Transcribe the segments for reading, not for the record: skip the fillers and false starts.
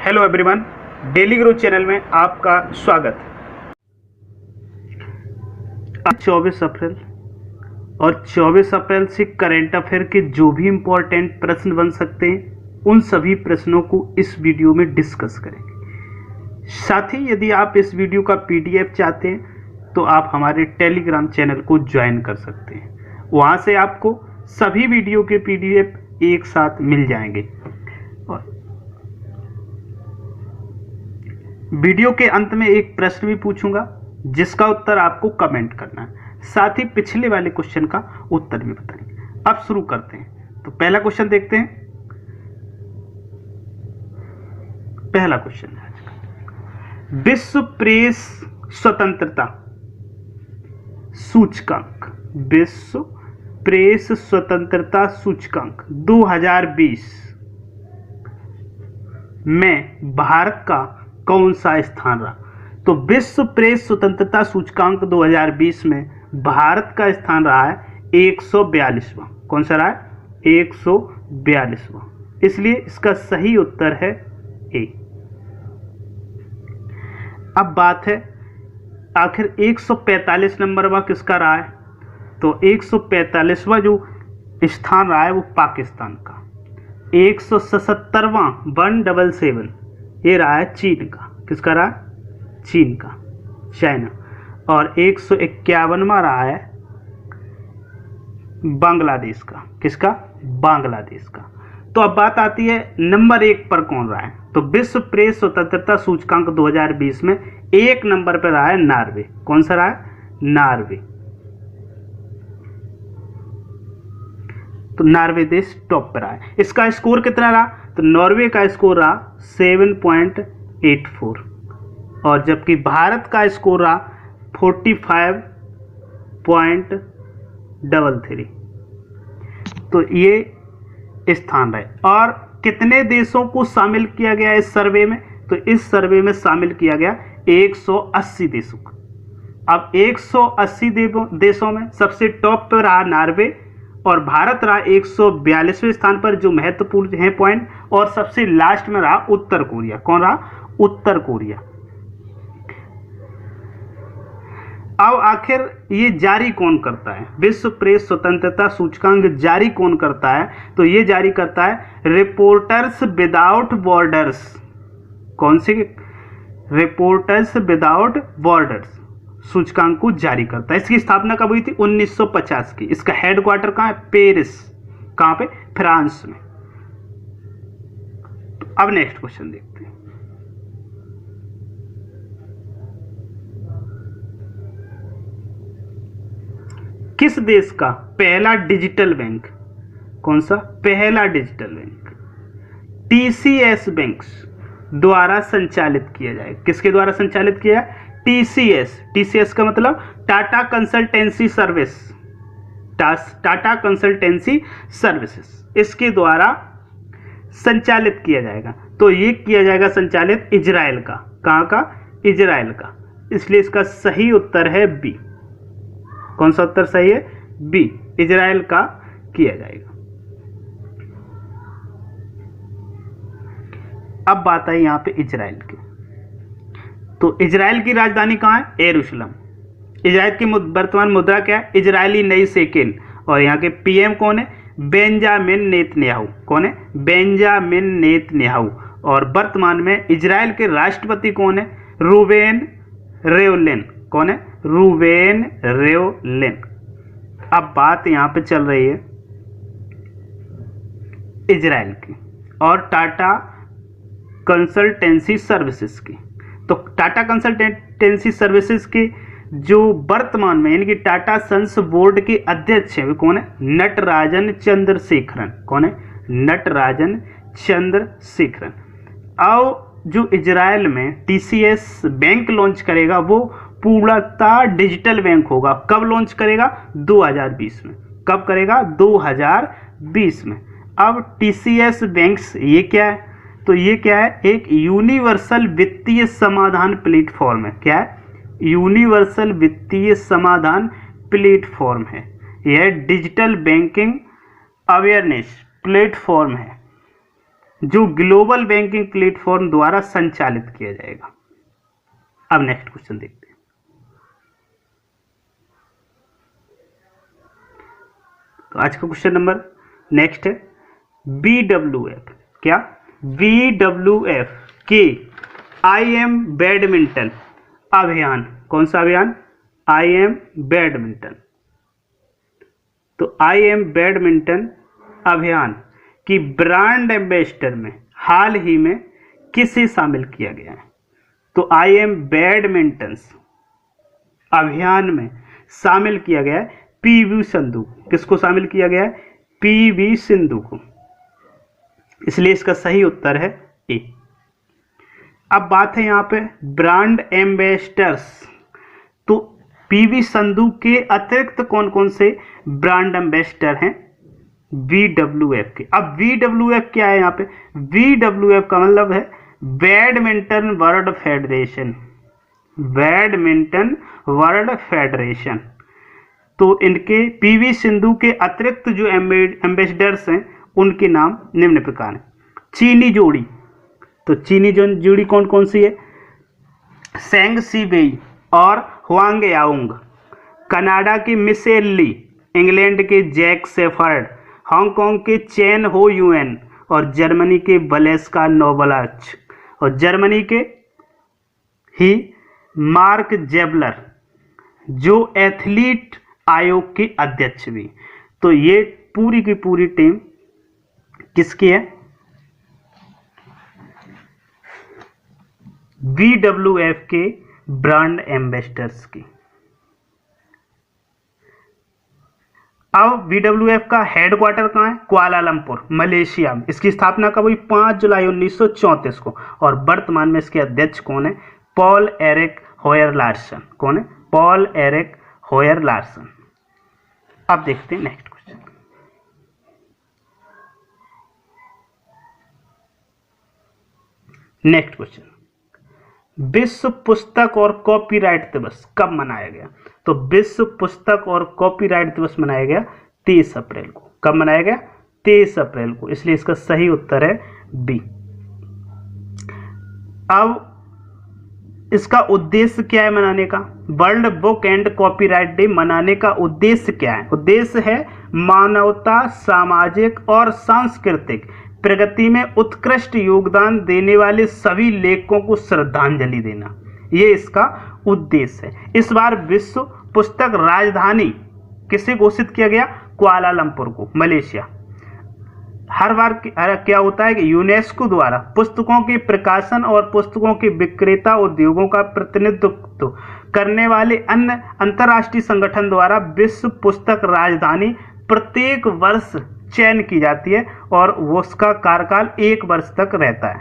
Hello everyone, daily growth channel में आपका स्वागत। आज 24 अप्रैल और 24 अप्रैल से करंट अफेयर के जो भी इम्पोर्टेंट प्रश्न बन सकते हैं उन सभी प्रश्नों को इस वीडियो में डिस्कस करेंगे। साथ ही यदि आप इस वीडियो का पीडीएफ चाहते हैं तो आप हमारे टेलीग्राम चैनल को ज्वाइन कर सकते हैं। वहाँ से आपको सभी वीडियो के पीडीएफ एक साथ मिल जाएंगे। और वीडियो के अंत में एक प्रश्न भी पूछूंगा जिसका उत्तर आपको कमेंट करना है, साथ ही पिछले वाले क्वेश्चन का उत्तर भी बताएंगे। अब शुरू करते हैं। तो पहला क्वेश्चन देखते हैं। पहला क्वेश्चन है आज का, विश्व प्रेस स्वतंत्रता सूचकांक, विश्व प्रेस स्वतंत्रता सूचकांक 2020 में भारत का कौन सा स्थान रहा? तो विश्व प्रेस स्वतंत्रता सूचकांक 2020 में भारत का स्थान रहा है 142वां। कौन सा रहा है? 142वां। इसलिए इसका सही उत्तर है ए। अब बात है आखिर 145 नंबर वह किसका रहा है? तो 145वां जो स्थान रहा है वो पाकिस्तान का। 177वां 177 ये रहा है चीन का। किसका रहा? चीन का, चाइना। और 151वां रहा है बांग्लादेश का। किसका? बांग्लादेश का। तो अब बात आती है नंबर 1 पर कौन रहा है? तो विश्व प्रेस स्वतंत्रता सूचकांक 2020 में 1 नंबर पर रहा है नॉर्वे। कौन सा रहा है? नॉर्वे। तो नॉर्वे देश टॉप पर रहा है। इसका स्कोर कितना रहा? तो नॉर्वे का स्कोर रहा 7.84 और जबकि भारत का स्कोर रहा 45.33। तो ये स्थान रहे। और कितने देशों को शामिल किया गया इस सर्वे में? तो इस सर्वे में शामिल किया गया 180 देशों को। अब 180 देशों में सबसे टॉप पर रहा नॉर्वे और भारत रहा 142वें स्थान पर, जो महत्वपूर्ण है पॉइंट। और सबसे लास्ट में रहा उत्तर कोरिया। कौन रहा? उत्तर कोरिया। अब आखिर ये जारी कौन करता है? विश्व प्रेस स्वतंत्रता सूचकांक जारी कौन करता है? तो ये जारी करता है रिपोर्टर्स विदाउट बॉर्डर्स। कौन सी? रिपोर्टर्स विदाउट बॉर्डर्स सूचकांक को जारी करता है। इसकी स्थापना कब हुई थी? 1950 की। इसका हेडक्वार्टर कहाँ है? पेरिस। कहाँ पे? फ्रांस में। तो अब नेक्स्ट क्वेश्चन देखते हैं। किस देश का पहला डिजिटल बैंक? कौन सा? पहला डिजिटल बैंक टीसीएस बैंक्स द्वारा संचालित किया जाए। किसके द्वारा संचालित किया है? टीसीएस। टीसीएस का मतलब Tata consultancy service, Tata consultancy services, इसके द्वारा संचालित किया जाएगा। तो ये किया जाएगा संचालित इजराइल का। कहाँ का? इजराइल का। इसलिए इसका सही उत्तर है बी। कौन सा उत्तर सही है? बी, इजराइल का किया जाएगा। अब बात आई यहाँ पे इजराइल की। तो इजराइल की राजधानी कहाँ है? यरूशलेम। इजराइल की वर्तमान मुद्रा क्या है? इजरायली नई शेकेल। और यहाँ के पीएम कौन है? Benjamin Netanyahu. कौन है? Benjamin Netanyahu. और वर्तमान में इजराइल के राष्ट्रपति कौन है? Reuven Rivlin. कौन है? Reuven Rivlin. अब बात यहाँ पे चल रही है इजराइल की और टाटा कंसल्टेंसी सर्विसेज की। तो टाटा कंसल्टेंसी सर्विसेज के जो वर्तमान में यानी कि टाटा सन्स बोर्ड के अध्यक्ष हैं वो कौन है? नटराजन चंद्रशेखरन। कौन है? नटराजन चंद्रशेखरन। और जो इजराइल में टीसीएस बैंक लॉन्च करेगा वो पूर्णतः डिजिटल बैंक होगा। कब लॉन्च करेगा? 2020 में। कब करेगा? 2020 में। अब टीसीएस बैंक्स ये क्या है? तो ये क्या है? एक यूनिवर्सल वित्तीय समाधान प्लेटफॉर्म है। क्या है? यूनिवर्सल वित्तीय समाधान प्लेटफॉर्म है। यह डिजिटल बैंकिंग अवेयरनेस प्लेटफॉर्म है जो ग्लोबल बैंकिंग प्लेटफॉर्म द्वारा संचालित किया जाएगा। अब नेक्स्ट क्वेश्चन देखते हैं। तो आज का क्वेश्चन नंबर नेक्स्ट है BWF। क्या? BWF के IM बैडमिंटन अभियान, कौन सा अभियान? IM badminton. तो IM बैडमिंटन अभियान की ब्रांड एम्बेसडर में हाल ही में किसे शामिल किया गया है? तो IM बैडमिंटन अभियान में शामिल किया गया है PV सिंधु। किसको शामिल किया गया है? PV सिंधु को। इसलिए इसका सही उत्तर है ए। अब बात है यहाँ पे ब्रांड एम्बेसडर्स। तो PV सिंधु के अतिरिक्त कौन कौन से ब्रांड एम्बेसडर हैं BWF के? अब BWF क्या है यहाँ पे? BWF का मतलब है badminton world federation. Badminton world federation. तो इनके PV सिंधु के अतिरिक्त जो एम्बेसडर्स हैं उनके नाम निम्न प्रकार हैं। चीनी जोड़ी। तो चीनी जोड़ी कौन कौन सी है? सेंग सीबेई और हुआंग याओंग। कनाडा की मिशेल ली, इंग्लैंड के जैक सेफर्ड, हांगकांग के चेन हो यूएन और जर्मनी के वलेस्का नोबलाच और जर्मनी के ही मार्क जेबलर, जो एथलीट आयोग के अध्यक्ष भी। तो ये पूरी की पूरी टीम किसकी है? BWF के ब्रांड एम्बेसडर्स की। अब BWF का हेडक्वार्टर कहाँ है? कुआलालंपुर, मलेशिया में। इसकी स्थापना कब हुई? 5 जुलाई 1934 को। और वर्तमान में इसके अध्यक्ष कौन है? Paul Eric होयर Larsen. कौन है? Paul Eric होयर Larsen. अब देखते हैं नेक्स्ट क्वेश्चन। नेक्स्ट क्वेश्चन, विश्व पुस्तक और कॉपीराइट दिवस कब मनाया गया? तो विश्व पुस्तक और कॉपीराइट दिवस मनाया गया 23 अप्रैल को। कब मनाया गया? 23 अप्रैल को। इसलिए इसका सही उत्तर है बी। अब इसका उद्देश्य क्या है मनाने का? World book and copyright day मनाने का उद्देश्य क्या है? उद्देश्य है मानवता, सामाजिक और सांस्कृतिक प्रगति में उत्कृष्ट योगदान देने वाले सभी लेखकों को श्रद्धांजलि देना। ये इसका उद्देश्य है। इस बार विश्व पुस्तक राजधानी किसे घोषित किया गया? कुआलालंपुर को, मलेशिया। हर बार क्या होता है कि यूनेस्को द्वारा पुस्तकों के प्रकाशन और पुस्तकों के विक्रेता उद्योगों का प्रतिनिधित्व करने वाले अन्य अंतर्राष्ट्रीय संगठन द्वारा विश्व पुस्तक राजधानी प्रत्येक वर्ष चयन की जाती है और वो उसका कार्यकाल 1 वर्ष तक रहता है।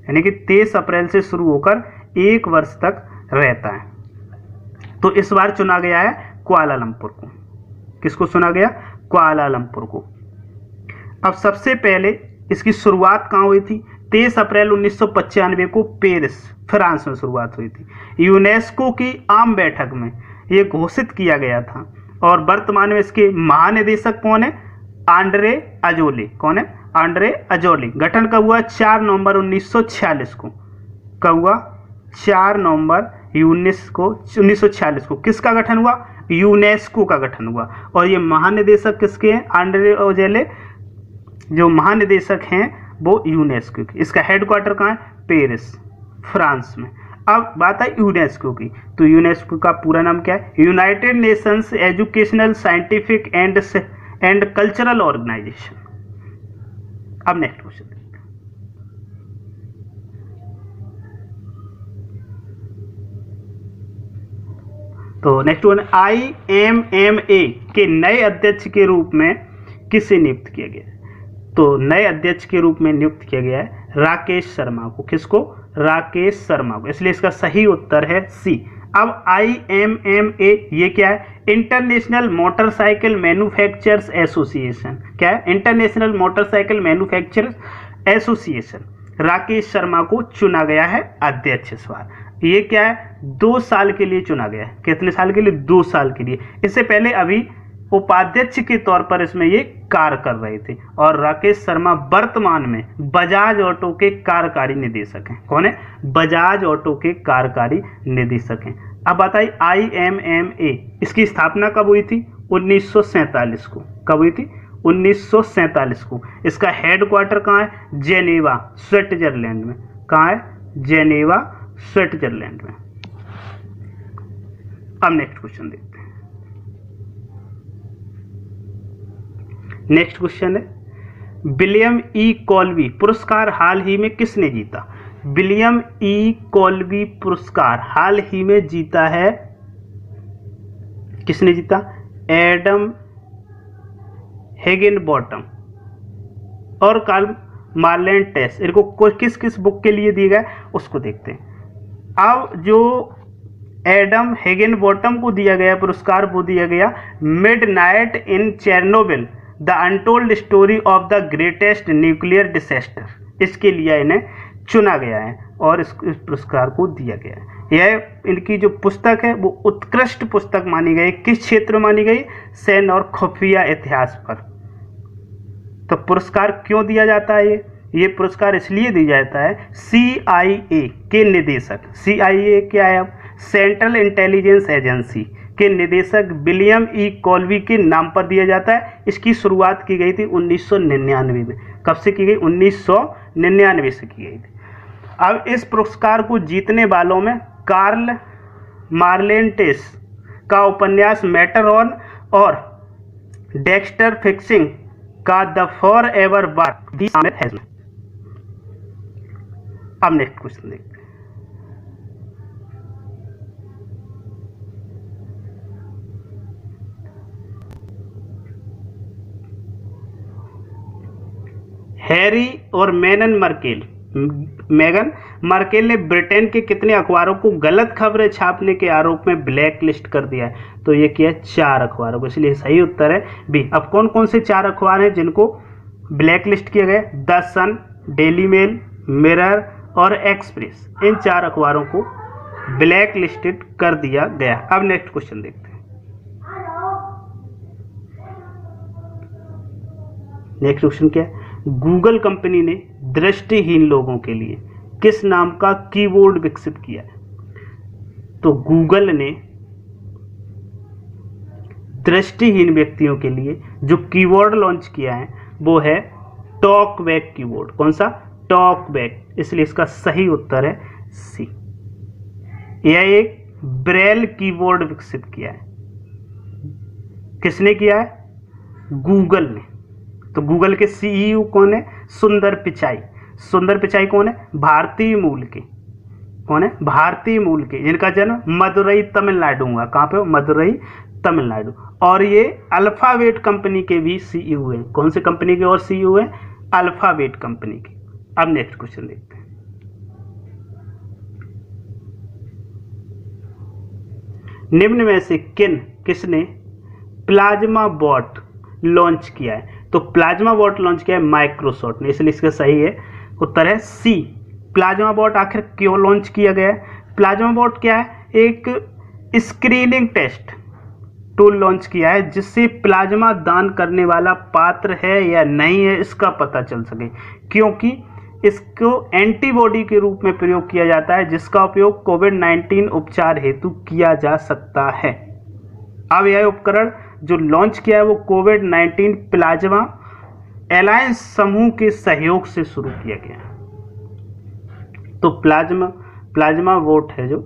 यानी कि 23 अप्रैल से शुरू होकर 1 वर्ष तक रहता है। तो इस बार चुना गया है कुआलालंपुर को। किसको चुना गया? कुआलालंपुर को। अब सबसे पहले इसकी शुरुआत कहाँ हुई थी? 23 अप्रैल 1995 को पेरिस, फ्रांस में शुरुआत हुई थी। यूनेस्को की आम बैठक में ये घोषित किया गया था और वर्तमान में इसके महानिदेशक कौन है? Andre Azoulay. कौन है? Andre Azoulay. गठन कब हुआ? 4 नवंबर 1946 को। कब हुआ? 4 नवंबर 1946 को। किसका गठन हुआ? यूनेस्को का गठन हुआ। और ये महानिदेशक किसके हैं? आंड्रे अजोले जो महानिदेशक हैं वो यूनेस्को के। इसका हेडक्वार्टर कहाँ है? पेरिस, फ्रांस में। अब बात है यूनेस्को की। तो यूनेस्को का पूरा नाम क्या है? United Nations Educational, Scientific and Cultural Organization. अब नेक्स्ट क्वेश्चन, तो नेक्स्ट वन, IMMA के नए अध्यक्ष के रूप में किसे नियुक्त किया गया? तो नए अध्यक्ष के रूप में नियुक्त किया गया है राकेश शर्मा को। किसको? राकेश शर्मा को। इसलिए इसका सही उत्तर है सी। अब IMMA ये क्या है? International motorcycle manufacturers association. क्या है? International motorcycle manufacturers association. Rakesh Sharma को चुना गया है अध्यक्ष इस बार। ये क्या है? 2 साल के लिए चुना गया है। कितने साल के लिए? 2 साल के लिए। इससे पहले अभी उपाध्यक्ष के तौर पर इसमें ये कार्य कर रहे थे। और राकेश शर्मा वर्तमान में बजाज ऑटो के कार्यकारी निदेशक हैं। कौन है? बजाज ऑटो के कार्यकारी निदेशक हैं। अब बताइए IMMA इसकी स्थापना कब हुई थी? 1947 को। कब हुई थी? 1947 को। इसका हेडक्वार्टर कहाँ है? जेनेवा, स्विट्जरलैंड में। कहाँ है? जेनेवा, स्विट्जरलैंड में। अब नेक्स्ट क्वेश्चन देखते हैं। नेक्स्ट क्वेश्चन है, विलियम ई कॉल्बी पुरस्कार हाल ही में किसने जीता? विलियम ई कॉल्बी पुरस्कार हाल ही में जीता है, किसने जीता? एडम हिगिनबॉटम और कार्ल मार्लेन टेस। इनको किस किस बुक के लिए दिया गया उसको देखते हैं। अब जो एडम हिगिनबॉटम को दिया गया पुरस्कार वो दिया गया midnight in Chernobyl the untold story of the greatest nuclear disaster, इसके लिए इन्हें चुना गया है और इस पुरस्कार को दिया गया है। यह इनकी जो पुस्तक है वो उत्कृष्ट पुस्तक मानी गई। किस क्षेत्र में मानी गई? सैन्य और खुफिया इतिहास पर। तो पुरस्कार क्यों दिया जाता है? ये पुरस्कार इसलिए दिया जाता है CIA के निदेशक, CIA क्या है? अब सेंट्रल इंटेलिजेंस एजेंसी के निदेशक विलियम ई कॉल्बी के नाम पर दिया जाता है। इसकी शुरुआत की गई थी 1999 में। कब से की गई? 1999 से की गई थी। अब इस पुरस्कार को जीतने वालों में कार्ल मार्लेन टेस का उपन्यास मैटर ऑन और डेक्स्टर फिक्सिंग का द फॉर एवर वर्क भी शामिल है। अब नेक्स्ट क्वेश्चन देखते हैं। हैरी और मेगन मार्केल ने ब्रिटेन के कितने अखबारों को गलत खबरें छापने के आरोप में ब्लैक लिस्ट कर दिया है? तो ये किया 4 अखबारों को, इसलिए सही उत्तर है बी। अब कौन कौन से 4 अखबार हैं जिनको ब्लैक लिस्ट किया गया? The Sun, Daily Mail, Mirror और एक्सप्रेस। इन 4 अखबारों को ब्लैक लिस्टेड कर दिया गया। अब नेक्स्ट क्वेश्चन देखते हैं। नेक्स्ट क्वेश्चन क्या है? गूगल कंपनी ने दृष्टिहीन लोगों के लिए किस नाम का कीबोर्ड विकसित किया है? तो गूगल ने दृष्टिहीन व्यक्तियों के लिए जो कीबोर्ड लॉन्च किया है वो है टॉकबैक कीबोर्ड। कौन सा? टॉकबैक। इसलिए इसका सही उत्तर है सी। यह एक ब्रेल कीबोर्ड विकसित किया है। किसने किया है? गूगल ने। तो गूगल के CEO कौन है? सुंदर पिचाई। सुंदर पिचाई कौन है? भारतीय मूल के। कौन है? भारतीय मूल के, जिनका जन्म मदुरई तमिलनाडु हुआ। कहाँ पे? मदुरई तमिलनाडु। और ये अल्फाबेट कंपनी के भी CEO हैं। कौन से कंपनी के और CEO हैं? अल्फाबेट कंपनी के। अब नेक्स्ट क्वेश्चन देखते हैं। निम्न में से किसने प्लाज्मा बॉट लॉन्च किया है? तो प्लाज्मा बॉट लॉन्च किया है माइक्रोसॉफ्ट ने, इसलिए इसका सही है उत्तर है सी। प्लाज्मा बॉट आखिर क्यों लॉन्च किया गया है? प्लाज्मा बॉट क्या है? एक स्क्रीनिंग टेस्ट टूल लॉन्च किया है जिससे प्लाज्मा दान करने वाला पात्र है या नहीं है इसका पता चल सके, क्योंकि इसको एंटीबॉडी के रूप में प्रयोग किया जाता है जिसका उपयोग कोविड-19 उपचार हेतु किया जा सकता है। अब यह उपकरण जो लॉन्च किया है वो कोविड-19 प्लाज्मा एलायंस समूह के सहयोग से शुरू किया गया है। तो प्लाज्मा वोट है जो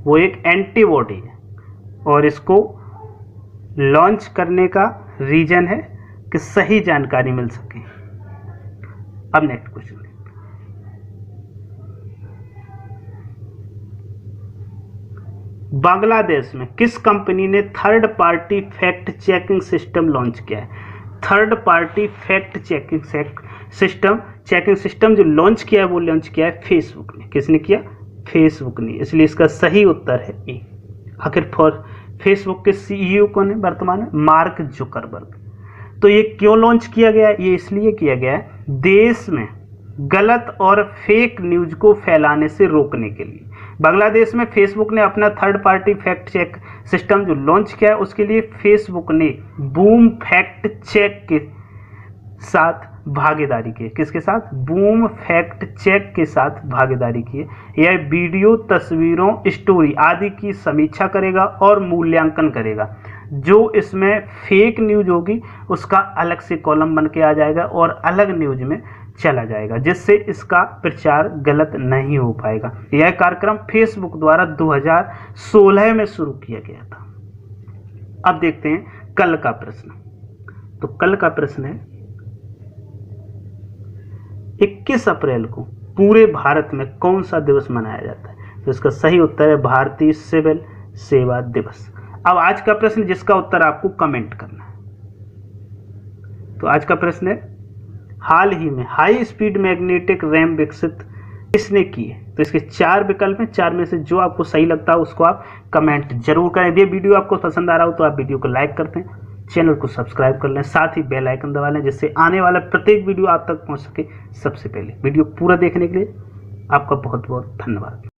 वो एक एंटीबॉडी है और इसको लॉन्च करने का रीजन है कि सही जानकारी मिल सके। अब नेक्स्ट क्वेश्चन, बांग्लादेश में किस कंपनी ने third party fact checking system launch किया है? Third party fact checking system जो लॉन्च किया है वो लॉन्च किया है फेसबुक ने। किसने किया? फेसबुक ने। इसलिए इसका सही उत्तर है ए। आखिर फेसबुक के CEO कौन है वर्तमान में? Mark Zuckerberg. तो ये क्यों लॉन्च किया गया? ये इसलिए किया गया है देश में गलत और फेक न्यूज को फैलाने से रोकने के लिए। बांग्लादेश में फेसबुक ने अपना third party fact check system जो लॉन्च किया है, उसके लिए फेसबुक ने बूम फैक्ट चेक के साथ भागीदारी की है। किसके साथ? बूम फैक्ट चेक के साथ भागीदारी की है। यह वीडियो, तस्वीरों, स्टोरी आदि की समीक्षा करेगा और मूल्यांकन करेगा। जो इसमें फेक न्यूज होगी उसका अलग से कॉलम बन के आ जाएगा और अलग न्यूज में चला जाएगा, जिससे इसका प्रचार गलत नहीं हो पाएगा। यह कार्यक्रम फेसबुक द्वारा 2016 में शुरू किया गया था। अब देखते हैं कल का प्रश्न। तो कल का प्रश्न है 21 अप्रैल को पूरे भारत में कौन सा दिवस मनाया जाता है? तो इसका सही उत्तर है भारतीय सिविल सेवा दिवस। अब आज का प्रश्न जिसका उत्तर आपको कमेंट करना है। तो आज का प्रश्न है हाल ही में हाई स्पीड मैग्नेटिक रैम विकसित किसने की है? तो इसके 4 विकल्प हैं, 4 में से जो आपको सही लगता है उसको आप कमेंट जरूर करें। यदि वीडियो आपको पसंद आ रहा हो तो आप वीडियो को लाइक करते हैं, चैनल को सब्सक्राइब कर लें, साथ ही बेल आइकन दबा लें, जिससे आने वाला प्रत्येक वीडियो आप तक पहुंच सके सबसे पहले। वीडियो पूरा देखने के लिए आपका बहुत बहुत धन्यवाद।